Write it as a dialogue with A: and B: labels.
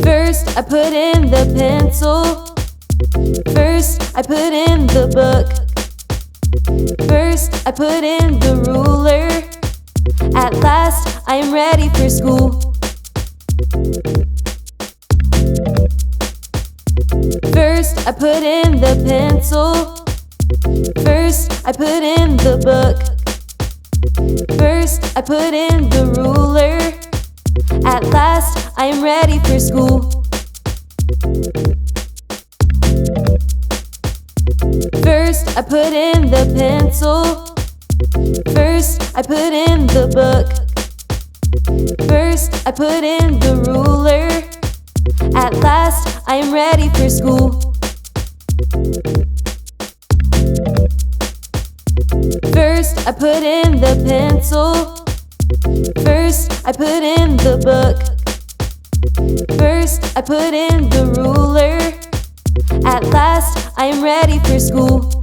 A: First, I put in the pencil. First, I put in the book. First, I put in the ruler. At last, I am ready for school. First, I put in the pencil. First, I put in the book. First, I put in the ruler. At last, I am ready for school. First, I put in the pencil. First, I put in the book. First, I put in the ruler. At last, I am ready for school. First, I put in the pencil. First, I put in the book. First, I put in the ruler. At last, I am ready for school.